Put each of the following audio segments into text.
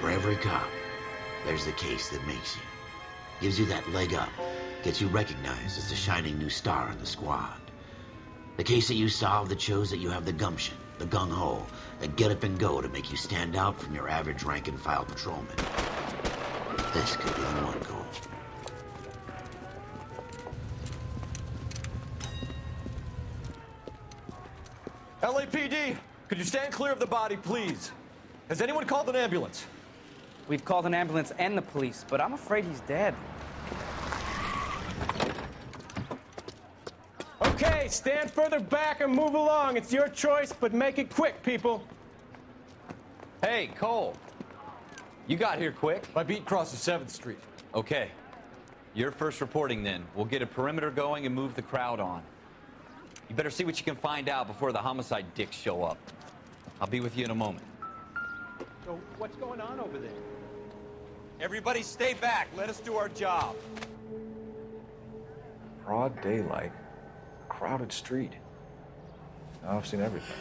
For every cop, there's the case that makes you. Gives you that leg up, gets you recognized as the shining new star in the squad. The case that you solve that shows that you have the gumption, the gung-ho, the get up and go to make you stand out from your average rank-and-file patrolman. This could be the one, Cole. LAPD, could you stand clear of the body, please? Has anyone called an ambulance? We've called an ambulance and the police, but I'm afraid he's dead. Okay, stand further back and move along. It's your choice, but make it quick, people. Hey, Cole. You got here quick. My beat crosses 7th Street. Okay. You're first reporting then. We'll get a perimeter going and move the crowd on. You better see what you can find out before the homicide dicks show up. I'll be with you in a moment. So, what's going on over there? Everybody stay back. Let us do our job. Broad daylight. Crowded street. Now I've seen everything.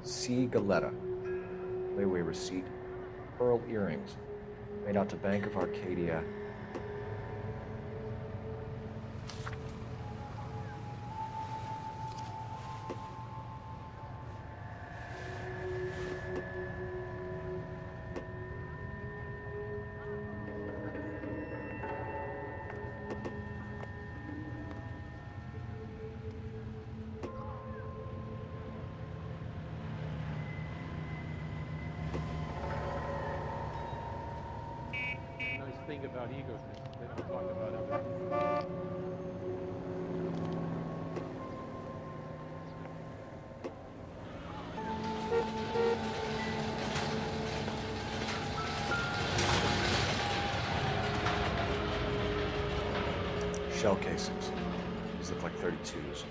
C. Galetta. Layaway receipt. Pearl earrings. Made out to Bank of Arcadia. Thing about egos, they don't talk about others. Shell casings. These look like 32s.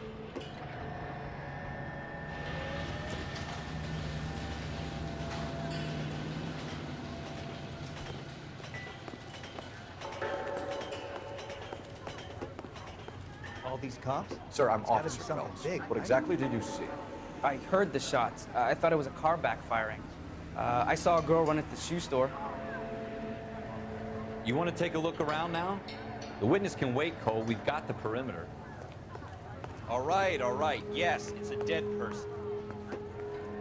These cops? Sir, I'm Officer Phelps. Big, what exactly did you see? I heard the shots. I thought it was a car backfiring. I saw a girl run at the shoe store. You want to take a look around now? The witness can wait, Cole. We've got the perimeter. All right. Yes, it's a dead person.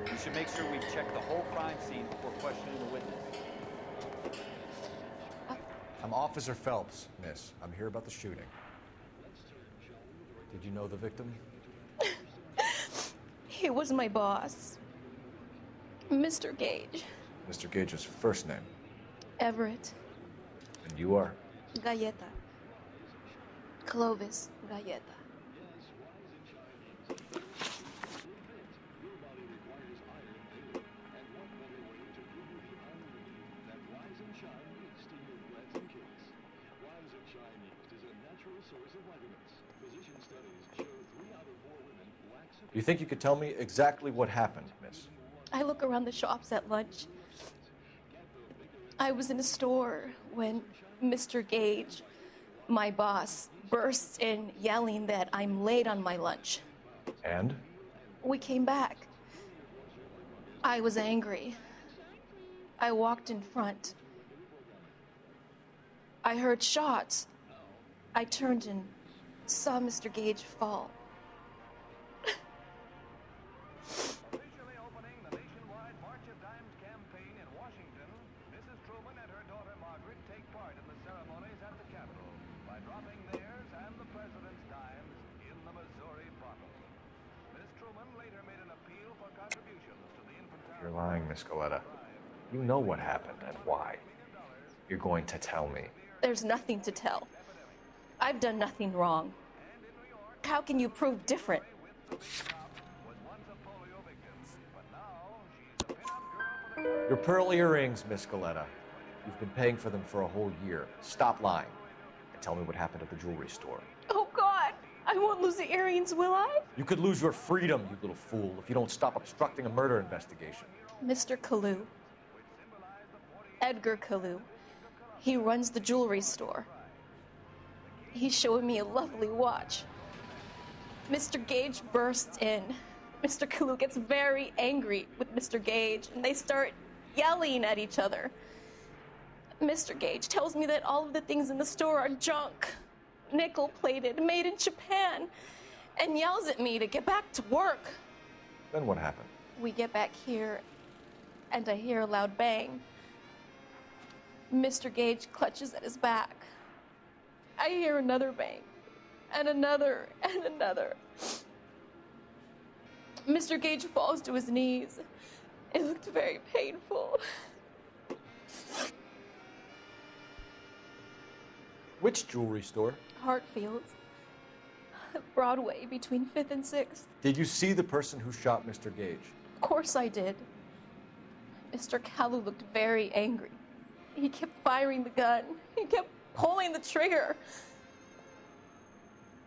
We should make sure we've checked the whole crime scene before questioning the witness. I'm Officer Phelps, miss. I'm here about the shooting. Did you know the victim? He was my boss, Mr. Gage. Mr. Gage's first name. Everett. And you are? Galleta. Clovis Galleta. Do you think you could tell me exactly what happened, miss? I look around the shops at lunch. I was in a store when Mr. Gage, my boss, bursts in yelling that I'm late on my lunch. And? We came back. I was angry. I walked in front. I heard shots. I turned and saw Mr. Gage fall. Officially opening the nationwide March of Dimes campaign in Washington, Mrs. Truman and her daughter Margaret take part in the ceremonies at the Capitol by dropping theirs and the president's dimes in the Missouri bottle. Ms. Truman later made an appeal for contributions to the infantile... You're lying, Miss Galetta. You know what happened and why. You're going to tell me. There's nothing to tell. I've done nothing wrong. How can you prove different? Your pearl earrings, Miss Galetta. You've been paying for them for a whole year. Stop lying and tell me what happened at the jewelry store. Oh, God! I won't lose the earrings, will I? You could lose your freedom, you little fool, if you don't stop obstructing a murder investigation. Mr. Kalu, Edgar Kalu. He runs the jewelry store. He's showing me a lovely watch. Mr. Gage bursts in. Mr. Kalu gets very angry with Mr. Gage, and they start yelling at each other. Mr. Gage tells me that all of the things in the store are junk, nickel-plated, made in Japan, and yells at me to get back to work. Then what happened? We get back here, and I hear a loud bang. Mr. Gage clutches at his back. I hear another bang, and another, and another. Mr. Gage falls to his knees. It looked very painful. Which jewelry store? Hartfield's. Broadway, between 5th and 6th. Did you see the person who shot Mr. Gage? Of course I did. Mr. Kalu looked very angry. He kept firing the gun. He kept pulling the trigger.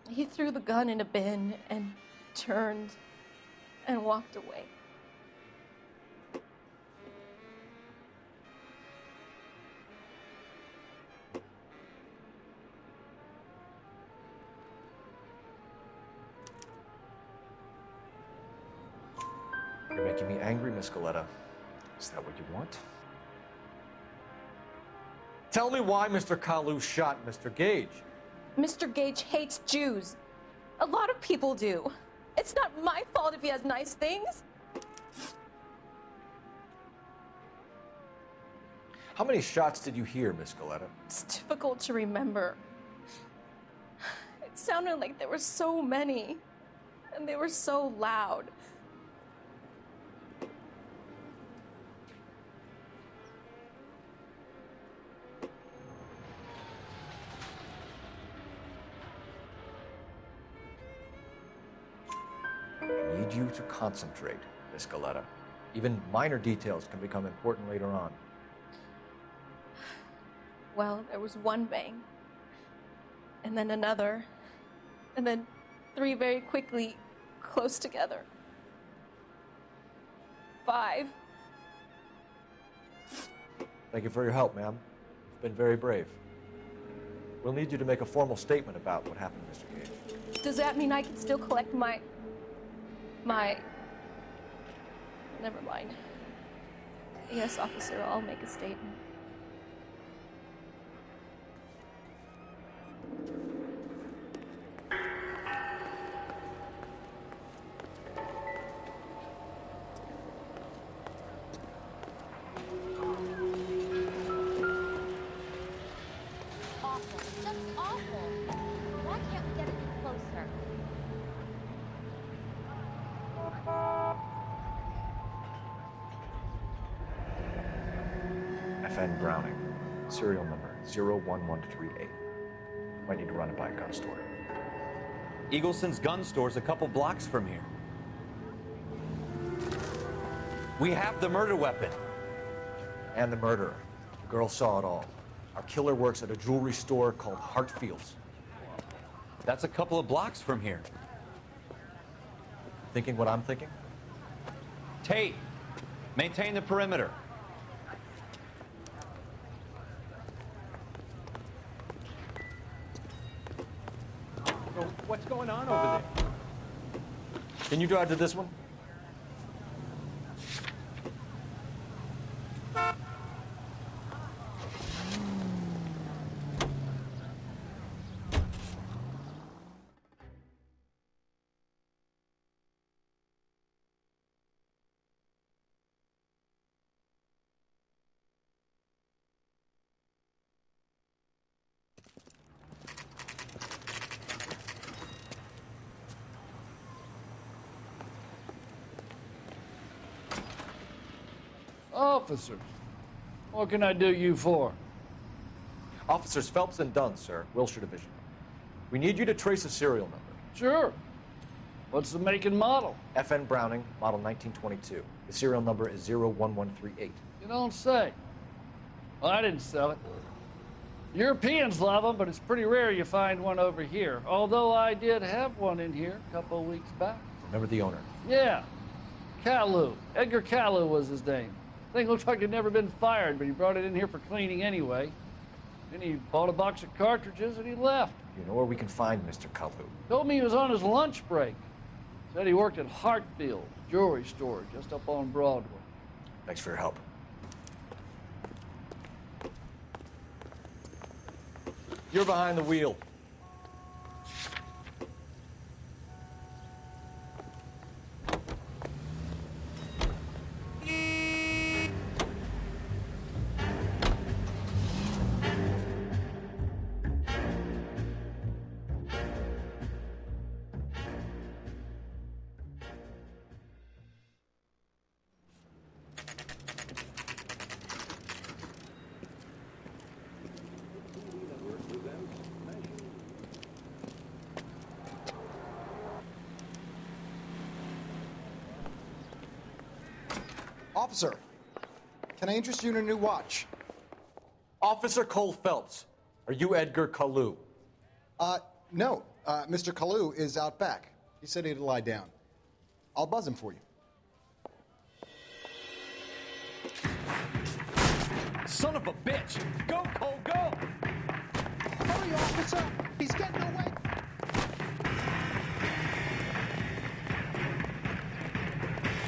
He threw the gun in a bin and turned and walked away. You're making me angry, Miss Galetta. Is that what you want? Tell me why Mr. Kalu shot Mr. Gage. Mr. Gage hates Jews. A lot of people do. It's not my fault if he has nice things. How many shots did you hear, Miss Galetta? It's difficult to remember. It sounded like there were so many, and they were so loud. I need you to concentrate, Miss Galetta. Even minor details can become important later on. Well, there was one bang, and then another, and then 3 very quickly, close together. 5. Thank you for your help, ma'am. You've been very brave. We'll need you to make a formal statement about what happened to Mr. Gage. Does that mean I can still collect my... Never mind. Yes, officer, I'll make a statement. Awful. Just awful. Why can't we get any closer? FN Browning, serial number 01138. Might need to run it by a gun store. Eagleson's gun store's a couple blocks from here. We have the murder weapon. And the murderer. The girl saw it all. Our killer works at a jewelry store called Hartfield's. That's a couple of blocks from here. Thinking what I'm thinking? Tate, maintain the perimeter. So what's going on over there? Can you drive to this one? Officers, what can I do you for? Officers Phelps and Dunn, sir, Wilshire Division. We need you to trace a serial number. Sure. What's the make and model? FN Browning, model 1922. The serial number is 01138. You don't say. Well, I didn't sell it. Europeans love them, but it's pretty rare you find one over here. Although I did have one in here a couple of weeks back. Remember the owner? Yeah. Kalu. Edgar Kalu was his name. Thing looks like it'd never been fired, but he brought it in here for cleaning anyway. Then he bought a box of cartridges and he left. You know where we can find Mr. Kalu? Told me he was on his lunch break. Said he worked at Hartfield jewelry store just up on Broadway. Thanks for your help. You're behind the wheel. Officer, can I interest you in a new watch? Officer Cole Phelps, are you Edgar Kalu? No. Mr. Kalu is out back. He said he'd lie down. I'll buzz him for you. Son of a bitch! Go, Cole, go! Hurry, officer! He's getting away!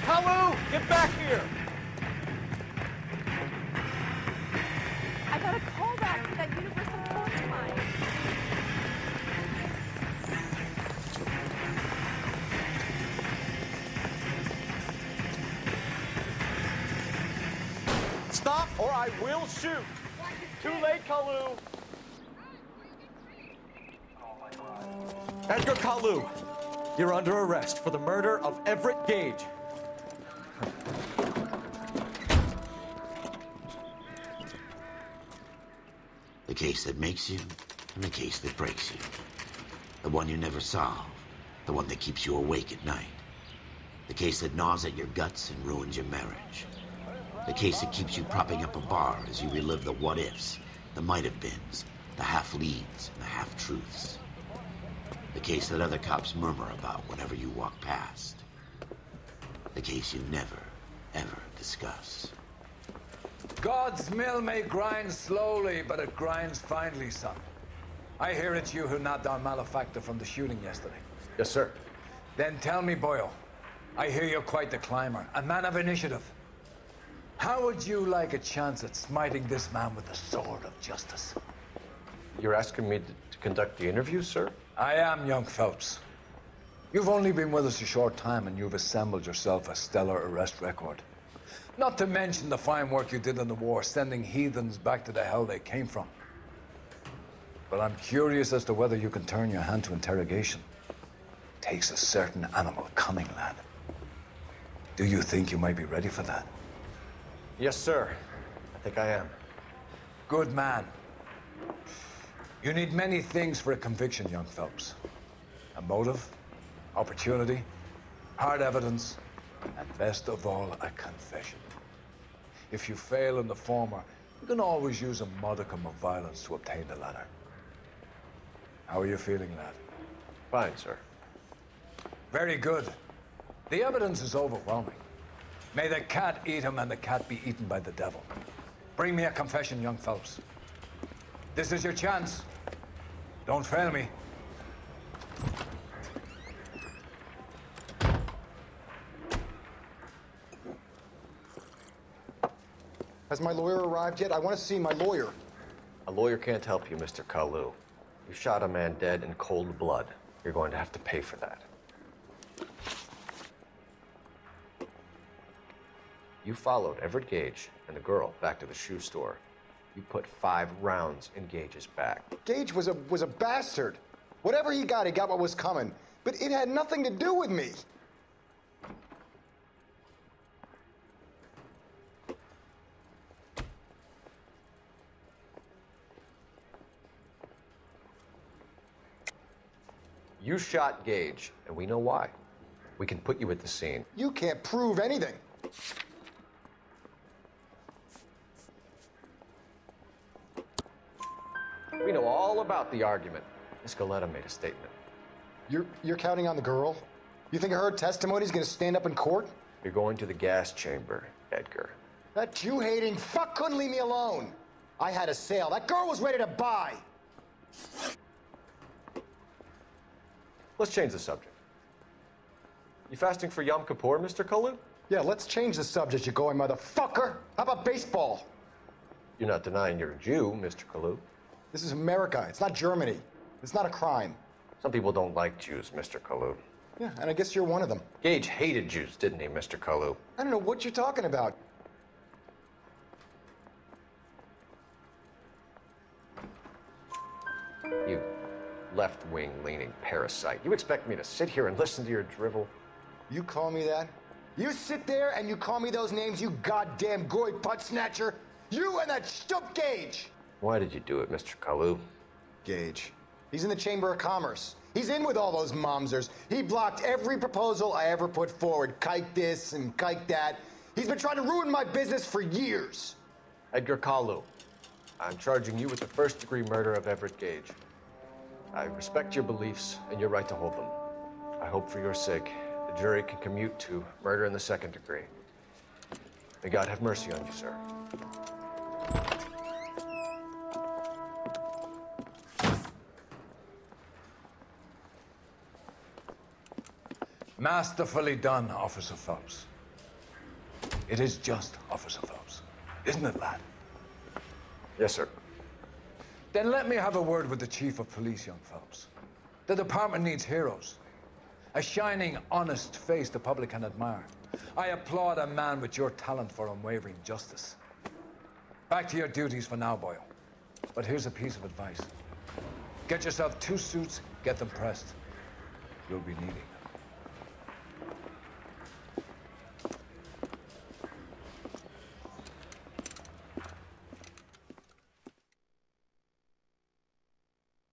Kalu, get back here! I got a call back for that universal torch mine. Stop or I will shoot! Too late, Kalu! Edgar Kalu, you're under arrest for the murder of Everett Gage. The case that makes you, and the case that breaks you. The one you never solve, the one that keeps you awake at night. The case that gnaws at your guts and ruins your marriage. The case that keeps you propping up a bar as you relive the what-ifs, the might-have-beens, the half-leads, and the half-truths. The case that other cops murmur about whenever you walk past. The case you never, ever discuss. God's mill may grind slowly, but it grinds finely, son. I hear it's you who nabbed our malefactor from the shooting yesterday. Yes, sir. Then tell me, Boyle, I hear you're quite the climber, a man of initiative. How would you like a chance at smiting this man with the sword of justice? You're asking me to conduct the interview, sir? I am, young Phelps. You've only been with us a short time, and you've assembled yourself a stellar arrest record. Not to mention the fine work you did in the war, sending heathens back to the hell they came from. But I'm curious as to whether you can turn your hand to interrogation. Takes a certain animal cunning, lad. Do you think you might be ready for that? Yes, sir. I think I am. Good man. You need many things for a conviction, young Phelps. A motive, opportunity, hard evidence, and best of all, a confession. If you fail in the former, you can always use a modicum of violence to obtain the latter. How are you feeling, lad? Fine, sir. Very good. The evidence is overwhelming. May the cat eat him and the cat be eaten by the devil. Bring me a confession, young Phelps. This is your chance. Don't fail me. Has my lawyer arrived yet? I want to see my lawyer. A lawyer can't help you, Mr. Kalu. You shot a man dead in cold blood. You're going to have to pay for that. You followed Everett Gage and the girl back to the shoe store. You put 5 rounds in Gage's back. Gage was a bastard. Whatever he got what was coming. But it had nothing to do with me. You shot Gage, and we know why. We can put you at the scene. You can't prove anything. We know all about the argument. Miss Galetta made a statement. You're counting on the girl? You think her testimony is going to stand up in court? You're going to the gas chamber, Edgar. That Jew-hating fuck couldn't leave me alone. I had a sale. That girl was ready to buy. Let's change the subject. You fasting for Yom Kippur, Mr. Kalu? Yeah, let's change the subject, you going motherfucker. How about baseball? You're not denying you're a Jew, Mr. Kalu. This is America. It's not Germany. It's not a crime. Some people don't like Jews, Mr. Kalu. Yeah, and I guess you're one of them. Gage hated Jews, didn't he, Mr. Kalu? I don't know what you're talking about. You left-wing leaning parasite. You expect me to sit here and listen to your drivel? You call me that? You sit there and you call me those names, you goddamn goy butt snatcher? You and that stup Gage! Why did you do it, Mr. Kalu? Gage. He's in the Chamber of Commerce. He's in with all those momsers. He blocked every proposal I ever put forward. Kike this and kike that. He's been trying to ruin my business for years. Edgar Kalu, I'm charging you with the first-degree murder of Everett Gage. I respect your beliefs and your right to hold them. I hope for your sake the jury can commute to murder in the second degree. May God have mercy on you, sir. Masterfully done, Officer Phelps. It is just Officer Phelps, isn't it, lad? Yes, sir. Then let me have a word with the Chief of Police, young Phelps. The department needs heroes. A shining, honest face the public can admire. I applaud a man with your talent for unwavering justice. Back to your duties for now, Boyle. But here's a piece of advice. Get yourself 2 suits, get them pressed. You'll be needing.